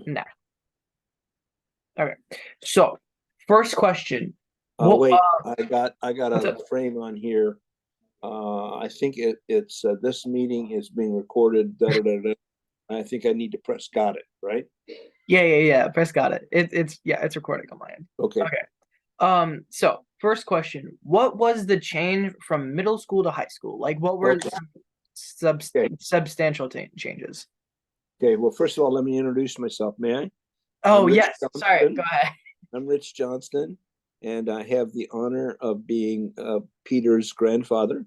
No. Okay. So, first question. Oh What wait, I got what's a up? frame on here. I think it's this meeting is being recorded. Da, da, da, da. I think I need to press got it, right? Yeah. Press got it. It's yeah, it's recording on my end. Okay. Okay. So first question. What was the change from middle school to high school? Like what were Okay. some Okay. substantial changes? Okay. Well, first of all, let me introduce myself. May I? I'm Oh, Rich yes. Sorry. Go Johnston. ahead. I'm Rich Johnston, and I have the honor of being Peter's grandfather.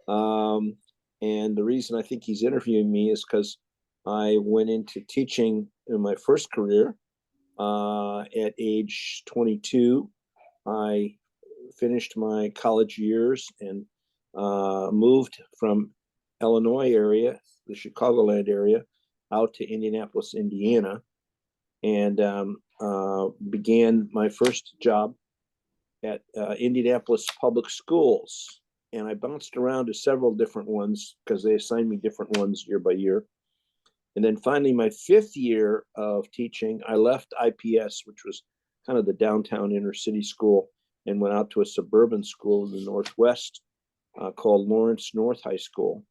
Um, and the reason I think he's interviewing me is because I went into teaching in my first career at age 22. I finished my college years and moved from Illinois area, the Chicagoland area, out to Indianapolis, Indiana, and began my first job at Indianapolis Public Schools. And I bounced around to several different ones because they assigned me different ones year by year. And then finally, my fifth year of teaching, I left IPS, which was kind of the downtown inner city school, and went out to a suburban school in the Northwest called Lawrence North High School.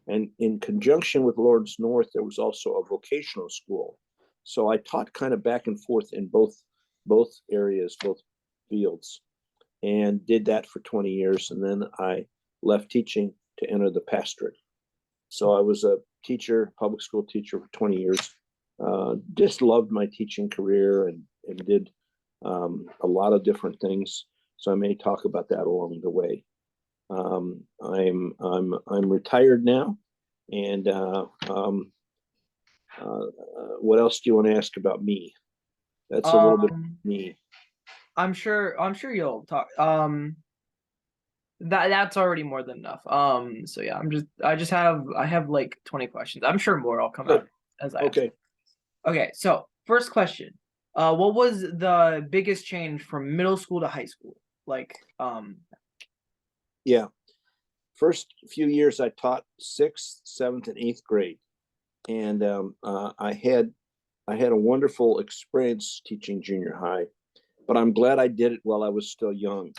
And in conjunction with Lawrence North, there was also a vocational school. So I taught kind of back and forth in both areas, both fields, and did that for 20 years. And then I left teaching to enter the pastorate. So I was a teacher, public school teacher for 20 years. Just loved my teaching career and did a lot of different things. So I may talk about that along the way. I'm retired now, and what else do you want to ask about me? That's a little bit of Um, me. I'm sure you'll talk. That's already more than enough. So yeah, I have like 20 questions. I'm sure more will come Good. out as I ask. Okay. Okay, so first question. What was the biggest change from middle school to high school? Like, Yeah. First few years I taught sixth, seventh, and eighth grade, and I had a wonderful experience teaching junior high. But I'm glad I did it while I was still young,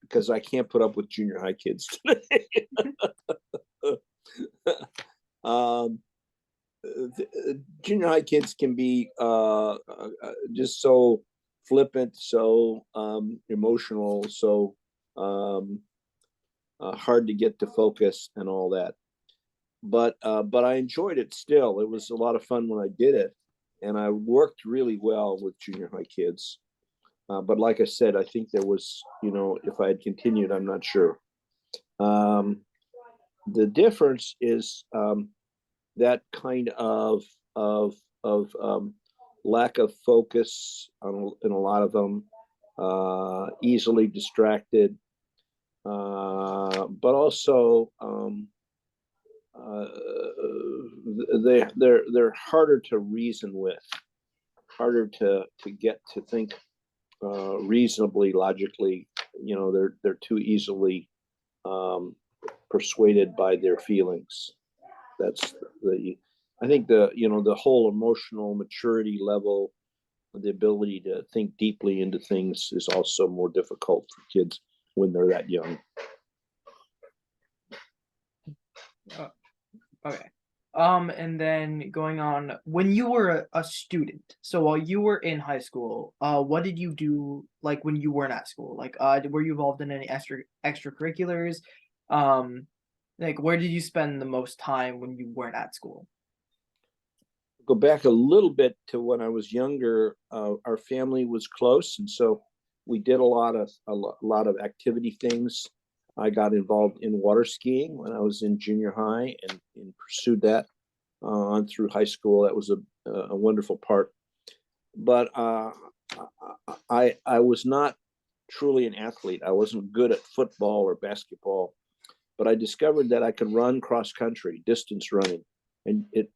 because I can't put up with junior high kids today. um, Junior high kids can be just so flippant, so emotional, so um, hard to get to focus and all that. But I enjoyed it still. It was a lot of fun when I did it, and I worked really well with junior high kids. But like I said, I think there was, if I had continued, I'm not sure. Um, the difference is that kind of of lack of focus in a lot of them, easily distracted, but also uh, they're harder to reason with, harder to get to think reasonably, logically. They're too easily um, persuaded by their feelings. That's the I think the whole emotional maturity level, the ability to think deeply into things is also more difficult for kids when they're that young. uh, okay. And then going on, when you were a student, so while you were in high school, what did you do like when you weren't at school? Like, were you involved in any extracurriculars? Um, like, where did you spend the most time when you weren't at school? Go back a little bit to when I was younger. Our family was close, and so we did a lot of activity things. I got involved in water skiing when I was in junior high, and pursued that on through high school. That was a wonderful part. But I was not truly an athlete. I wasn't good at football or basketball, but I discovered that I could run cross country, distance running, and it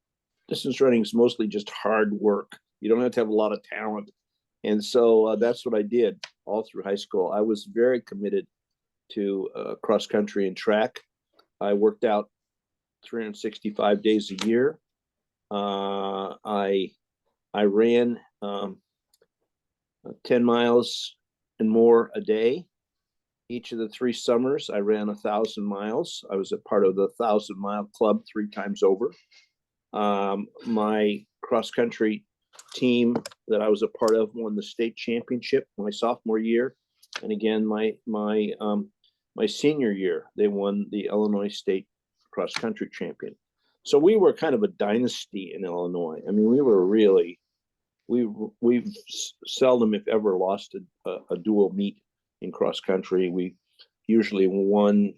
distance running is mostly just hard work. You don't have to have a lot of talent, and so that's what I did all through high school. I was very committed to cross country and track. I worked out 365 days a year. I I ran 10 miles and more a day. Each of the 3 summers, I ran 1,000 miles. I was a part of the 1,000 mile club 3 times over. My cross country team that I was a part of won the state championship my sophomore year, and again my senior year they won the Illinois State cross country champion. So we were kind of a dynasty in Illinois. I mean, we were really we've seldom, if ever, lost a dual meet in cross country. We usually won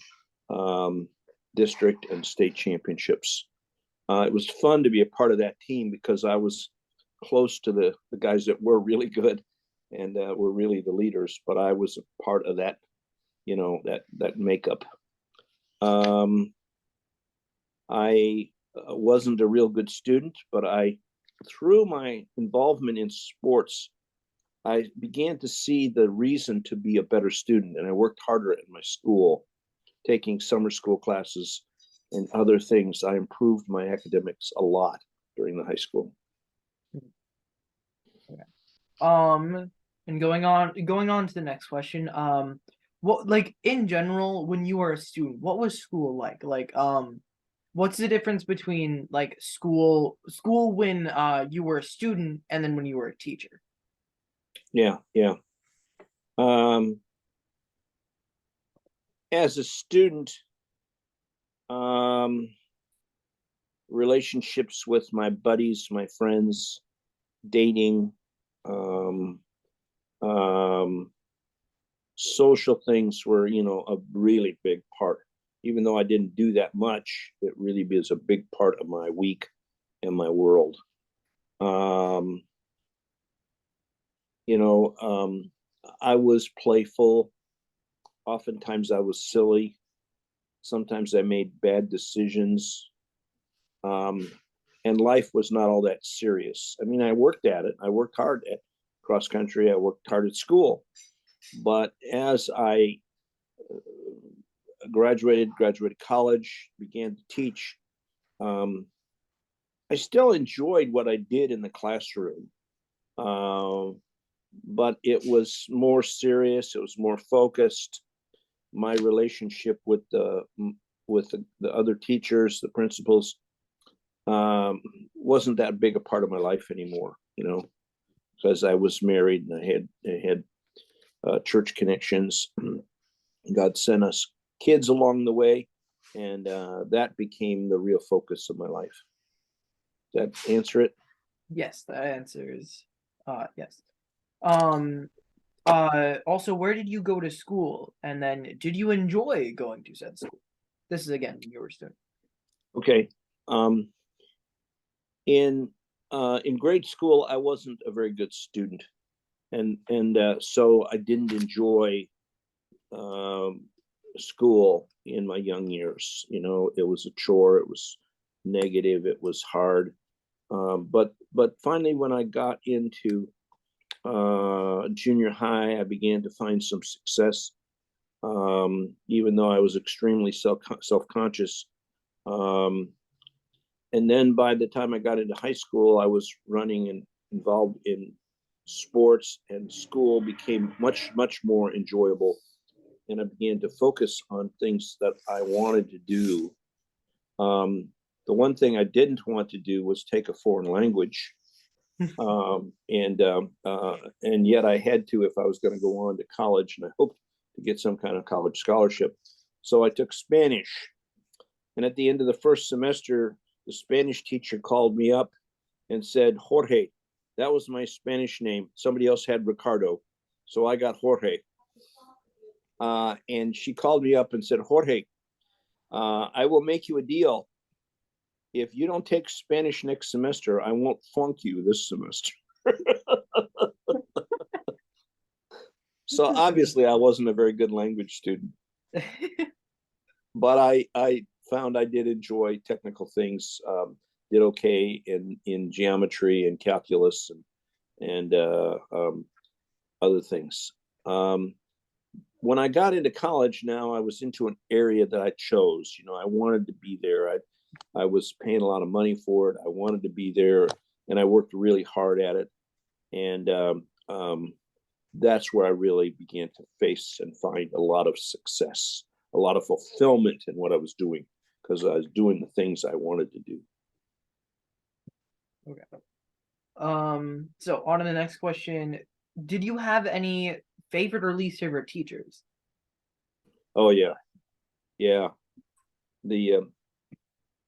district and state championships. It was fun to be a part of that team because I was close to the guys that were really good and were really the leaders, but I was a part of that, that makeup. I wasn't a real good student, but through my involvement in sports, I began to see the reason to be a better student, and I worked harder in my school, taking summer school classes and other things. I improved my academics a lot during the high school. And going on to the next question. What, like, in general, when you were a student, what was school like? Like, what's the difference between like school when you were a student and then when you were a teacher? Yeah. As a student, relationships with my buddies, my friends, dating, social things were, a really big part. Even though I didn't do that much, it really was a big part of my week and my world. I was playful. Oftentimes I was silly. Sometimes I made bad decisions. And life was not all that serious. I mean, I worked at it. I worked hard at cross country. I worked hard at school. But as I graduated college, began to teach, I still enjoyed what I did in the classroom. But it was more serious. It was more focused. My relationship with the other teachers, the principals, wasn't that big a part of my life anymore, because I was married and I had church connections. God sent us kids along the way, and that became the real focus of my life. Does that answer it? Yes, that answer is yes. Also, where did you go to school? And then did you enjoy going to said school? This is again when you were a student. Okay. In grade school, I wasn't a very good student, and so I didn't enjoy school in my young years. It was a chore. It was negative. It was hard. But finally, when I got into junior high, I began to find some success, even though I was extremely self-conscious. And then by the time I got into high school, I was running and involved in sports, and school became much, much more enjoyable. And I began to focus on things that I wanted to do. The one thing I didn't want to do was take a foreign language. And yet I had to if I was going to go on to college, and I hoped to get some kind of college scholarship. So I took Spanish. And at the end of the first semester, the Spanish teacher called me up and said, Jorge, that was my Spanish name. Somebody else had Ricardo. So I got Jorge. And she called me up and said, Jorge, I will make you a deal. If you don't take Spanish next semester, I won't flunk you this semester. So obviously I wasn't a very good language student. But I found I did enjoy technical things, did okay in geometry and calculus and other things. When I got into college, now I was into an area that I chose. I wanted to be there. I was paying a lot of money for it. I wanted to be there, and I worked really hard at it. And that's where I really began to face and find a lot of success, a lot of fulfillment in what I was doing, because I was doing the things I wanted to do. Okay. So on to the next question. Did you have any favorite or least favorite teachers? Oh yeah, yeah. The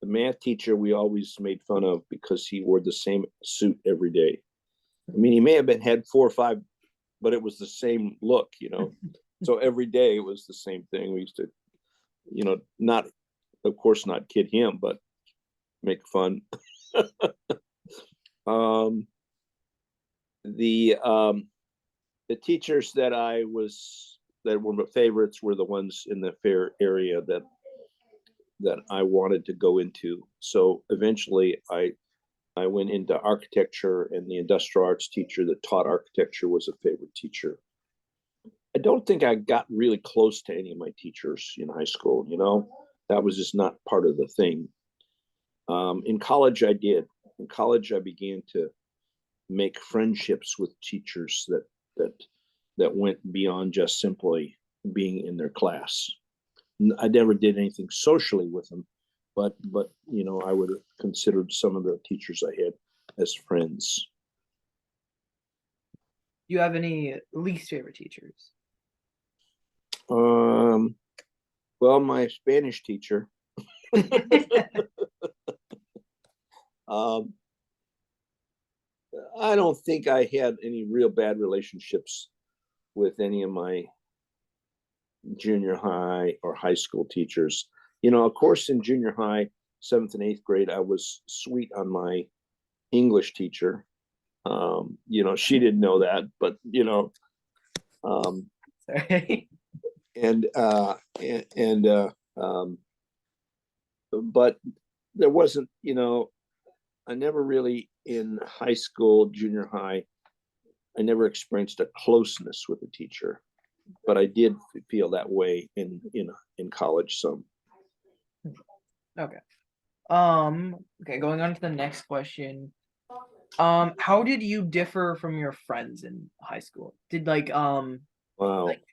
math teacher we always made fun of because he wore the same suit every day. I mean, he may have had 4 or 5, but it was the same look, you know. So every day it was the same thing. We used to, you know, not, of course, not kid him, but make fun. um, the teachers that were my favorites were the ones in the fair area that I wanted to go into. So eventually I went into architecture, and the industrial arts teacher that taught architecture was a favorite teacher. I don't think I got really close to any of my teachers in high school, you know, that was just not part of the thing. In college, I did. In college, I began to make friendships with teachers that that went beyond just simply being in their class. I never did anything socially with them, but you know, I would have considered some of the teachers I had as friends. Do you have any least favorite teachers? Um, well, my Spanish teacher. um, I don't think I had any real bad relationships with any of my junior high or high school teachers. You know, of course, in junior high, 7th and 8th grade, I was sweet on my English teacher. You know, she didn't know that, but you know, um, Sorry. and and but there wasn't, you know, I never really in high school, junior high, I never experienced a closeness with a teacher, but I did feel that way in college some. Okay. Okay, going on to the next question. How did you differ from your friends in high school? Did Wow, like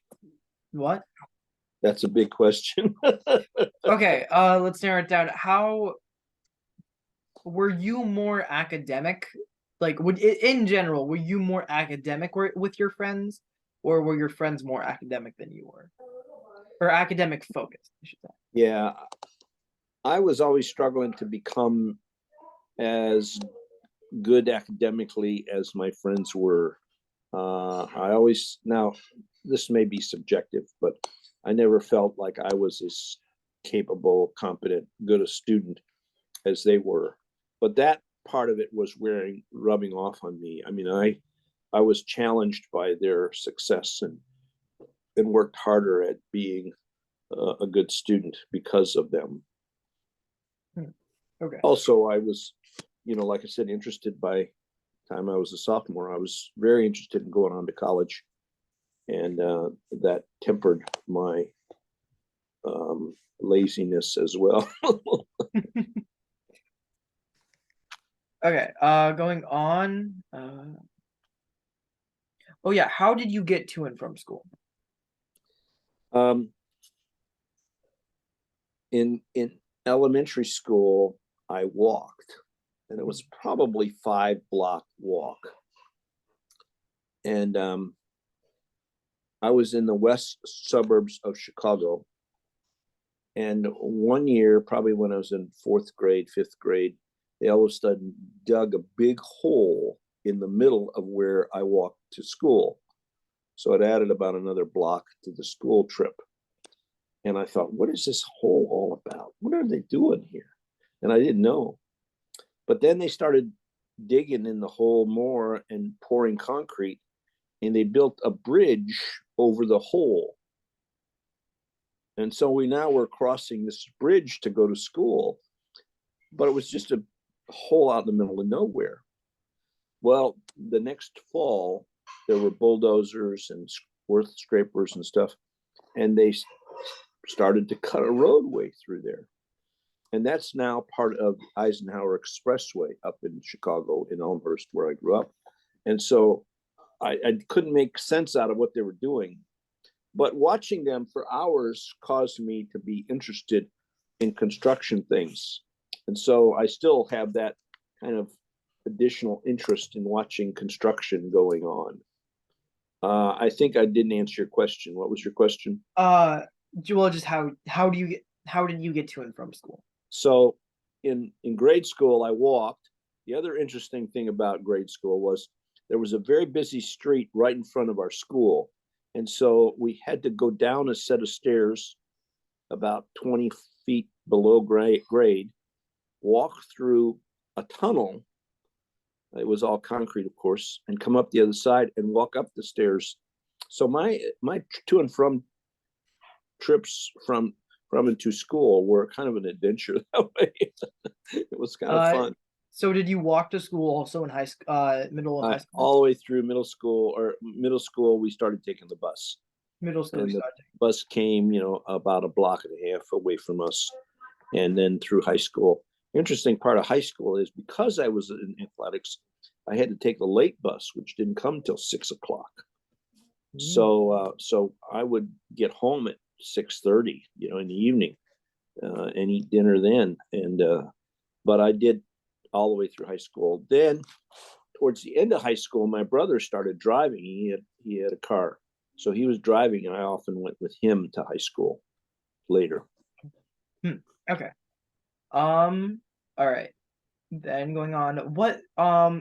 what? that's a big question. Okay, let's narrow it down. How were you more academic? Like, in general, were you more academic with your friends, or were your friends more academic than you were, or academic focused, I should say? Yeah, I was always struggling to become as good academically as my friends were. I always, now this may be subjective, but I never felt like I was as capable, competent, good a student as they were. But that part of it was rubbing off on me. I mean, I was challenged by their success and worked harder at being a good student because of them. Okay. Also, I was, you know, like I said, interested by the time I was a sophomore. I was very interested in going on to college, and that tempered my laziness as well. Okay. Going on. Oh yeah. How did you get to and from school? um, in elementary school, I walked, and it was probably 5 block walk, and I was in the west suburbs of Chicago. And one year, probably when I was in 4th grade, 5th grade, they all of a sudden dug a big hole in the middle of where I walked to school. So it added about another block to the school trip. And I thought, what is this hole all about? What are they doing here? And I didn't know. But then they started digging in the hole more and pouring concrete, and they built a bridge over the hole. And so we now were crossing this bridge to go to school, but it was just a hole out in the middle of nowhere. Well, the next fall, there were bulldozers and earth scrapers and stuff, and they started to cut a roadway through there. and that's now part of Eisenhower Expressway up in Chicago in Elmhurst, where I grew up. And so I couldn't make sense out of what they were doing, but watching them for hours caused me to be interested in construction things. And so I still have that kind of additional interest in watching construction going on. I think I didn't answer your question. What was your question? Well, just how did you get to and from school? So in grade school, I walked. The other interesting thing about grade school was there was a very busy street right in front of our school. And so we had to go down a set of stairs about 20 feet below grade, walk through a tunnel. It was all concrete, of course, and come up the other side and walk up the stairs. So my to and from trips from and to school were kind of an adventure that way. It was kind of fun. So did you walk to school also in middle of high school? All the way through middle school, we started taking the bus. Middle school, And the bus came, about a block and a half away from us, and then through high school. Interesting part of high school is because I was in athletics, I had to take the late bus, which didn't come till 6 o'clock. So I would get home at 6:30, in the evening, and eat dinner then. But I did all the way through high school. Then, towards the end of high school, my brother started driving. He had a car, so he was driving, and I often went with him to high school later. Okay. All right. Then going on, what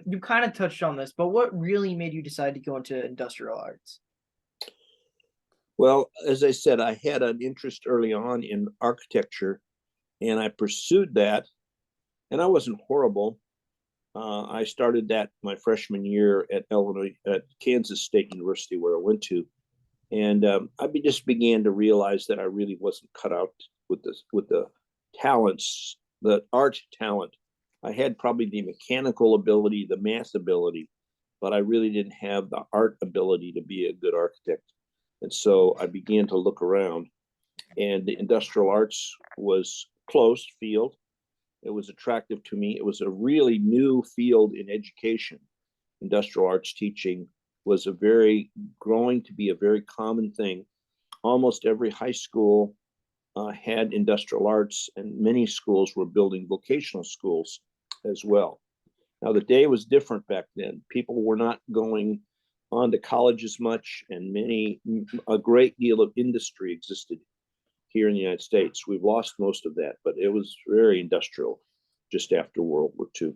you kind of touched on this, but what really made you decide to go into industrial arts? Well, as I said, I had an interest early on in architecture, and I pursued that, and I wasn't horrible. I started that my freshman year at Kansas State University, where I went to, and I just began to realize that I really wasn't cut out with the talents, the art talent. I had probably the mechanical ability, the math ability, but I really didn't have the art ability to be a good architect. And so I began to look around, and the industrial arts was closed field. It was attractive to me. It was a really new field in education. Industrial arts teaching was growing to be a very common thing. Almost every high school had industrial arts, and many schools were building vocational schools as well. Now, the day was different back then. People were not going on to college as much, and a great deal of industry existed here in the United States. We've lost most of that, but it was very industrial just after World War II.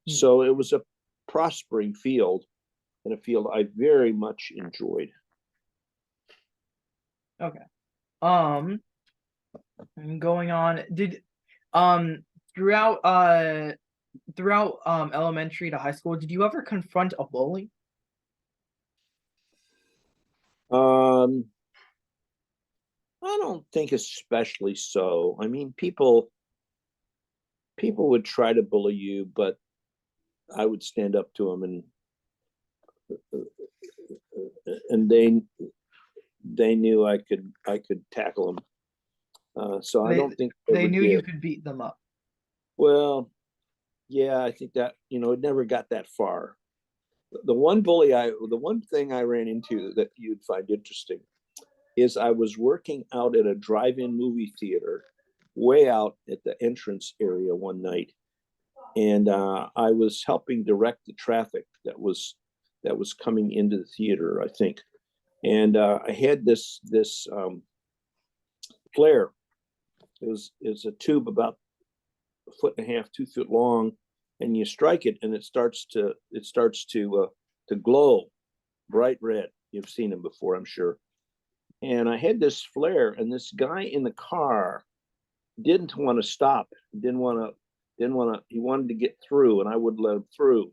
So it was a prospering field, and a field I very much enjoyed. Okay. Going on, did throughout elementary to high school, did you ever confront a bully? I don't think especially so. I mean, people would try to bully you, but I would stand up to them, and they knew I could tackle them. So I don't think they knew you could beat them up. Well, yeah, I think that it never got that far. The one thing I ran into that you'd find interesting is I was working out at a drive-in movie theater way out at the entrance area one night, and I was helping direct the traffic that was coming into the theater, I think. And I had this flare. It was a tube about a foot and a half, 2 foot long, and you strike it, and it starts to glow bright red. You've seen them before, I'm sure. And I had this flare, and this guy in the car didn't want to stop. He wanted to get through, and I wouldn't let him through.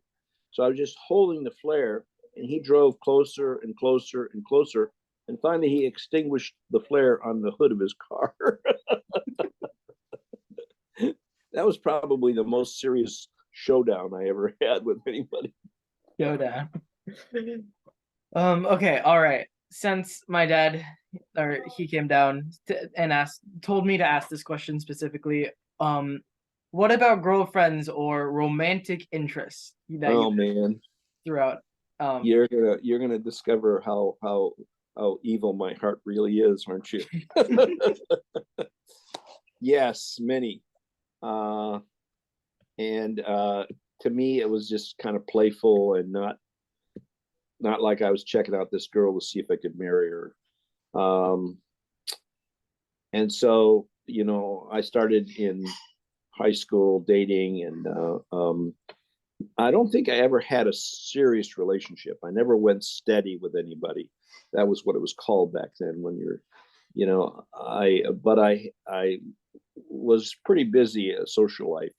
So I was just holding the flare, and he drove closer and closer and closer, and finally he extinguished the flare on the hood of his car. That was probably the most serious showdown I ever had with anybody. Showdown. Okay, all right. Since my dad, or he came down and told me to ask this question specifically, Um, what about girlfriends or romantic interests that you Oh man, throughout? Um, you're gonna discover how evil my heart really is, aren't you? Yes, many. Uh, and to me, it was just kind of playful and not like I was checking out this girl to see if I could marry her. Um, and so, I started in high school dating, and I don't think I ever had a serious relationship. I never went steady with anybody. That was what it was called back then. When you're, I was pretty busy a social life.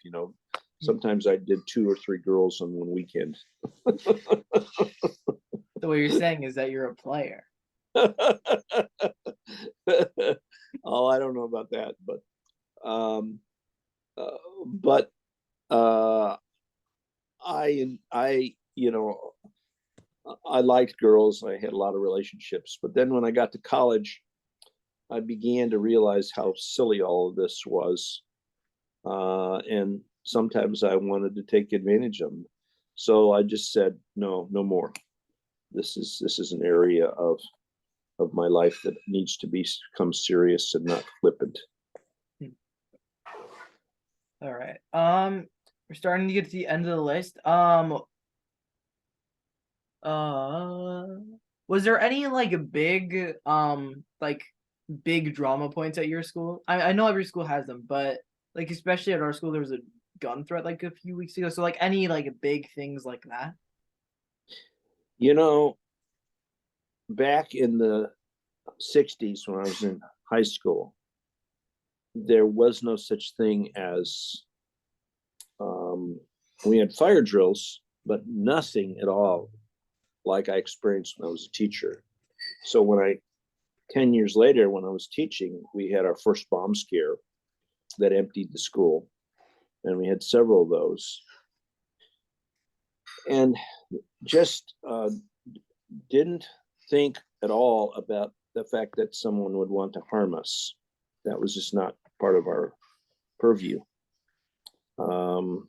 Sometimes I did 2 or 3 girls on one weekend. so what you're saying is that you're a player. Oh, I don't know about that, um, uh, but uh, I liked girls. I had a lot of relationships, but then when I got to college, I began to realize how silly all of this was, and sometimes I wanted to take advantage of them. So I just said, no, no more. This is an area of my life that needs to become serious and not flippant. Hmm. All right. We're starting to get to the end of the list. Uh, was there any like big drama points at your school? I know every school has them, but like especially at our school, there was a gun threat like a few weeks ago. So like any like big things like that. You know, back in the 60s when I was in high school, there was no such thing as we had fire drills, but nothing at all like I experienced when I was a teacher. So 10 years later, when I was teaching, we had our first bomb scare that emptied the school, and we had several of those. And just didn't think at all about the fact that someone would want to harm us. That was just not part of our purview. Um,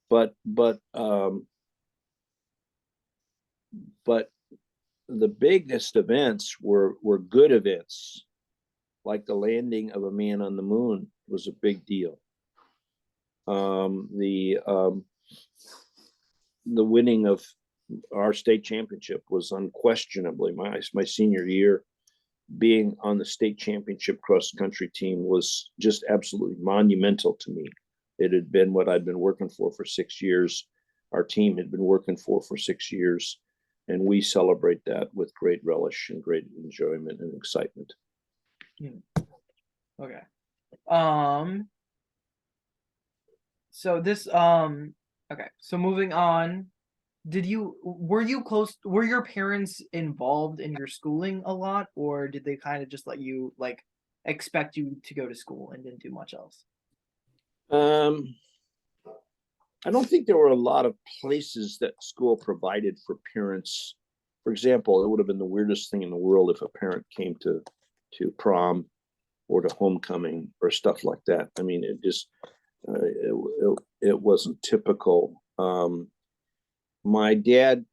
but but the biggest events were good events, like the landing of a man on the moon was a big deal. The winning of our state championship was unquestionably my senior year. Being on the state championship cross country team was just absolutely monumental to me. It had been what I'd been working for 6 years. Our team had been working for 6 years, and we celebrate that with great relish and great enjoyment and excitement. Hmm. Okay. Um. So this okay. So moving on. Were your parents involved in your schooling a lot, or did they kind of just let you like expect you to go to school and didn't do much else? Um, I don't think there were a lot of places that school provided for parents. For example, it would have been the weirdest thing in the world if a parent came to prom or to homecoming or stuff like that. I mean, it wasn't typical. My dad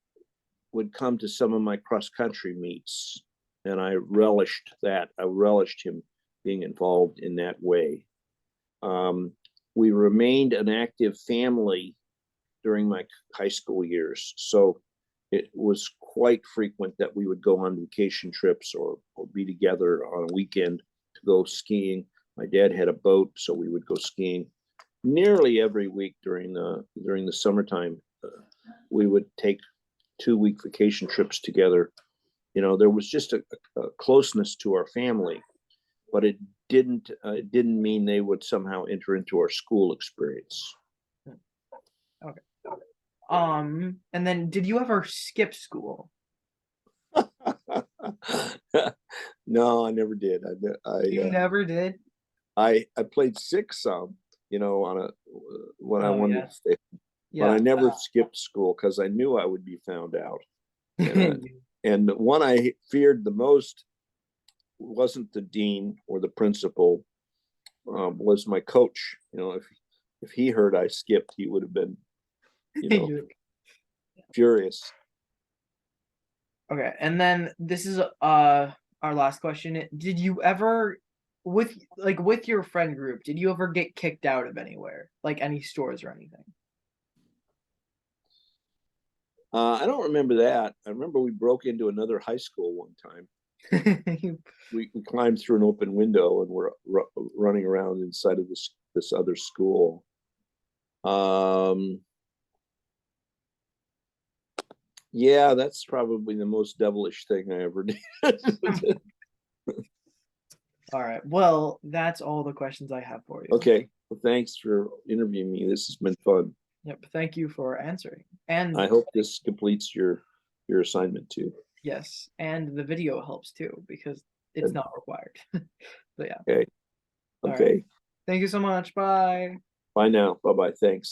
would come to some of my cross country meets, and I relished that. I relished him being involved in that way. Um, we remained an active family during my high school years, so it was quite frequent that we would go on vacation trips or be together on a weekend to go skiing. My dad had a boat, so we would go skiing nearly every week during the summertime. We would take 2 week vacation trips together. There was just a closeness to our family, but it didn't mean they would somehow enter into our school experience. Okay. And then did you ever skip school? No, I never did. You never did? I played six some, on a when I Oh wanted yeah. to stay, but I Yeah. never skipped school because I knew I would be found out. And the one I feared the most wasn't the dean or the principal, was my coach. You know, if he heard I skipped, he would have been, you know, furious. Okay, and then this is our last question. Did you ever with your friend group, did you ever get kicked out of anywhere? Like any stores or anything? I don't remember that. I remember we broke into another high school one time. We climbed through an open window and were running around inside of this other school. Yeah, that's probably the most devilish thing I ever did. All right. Well, that's all the questions I have for you. Okay. Well, thanks for interviewing me. This has been fun. Yep. Thank you for answering. And I hope this completes your assignment too. yes, and the video helps too because it's not required. But yeah. Okay. All Okay. right. Thank you so much. Bye. Bye now. Bye-bye. Thanks.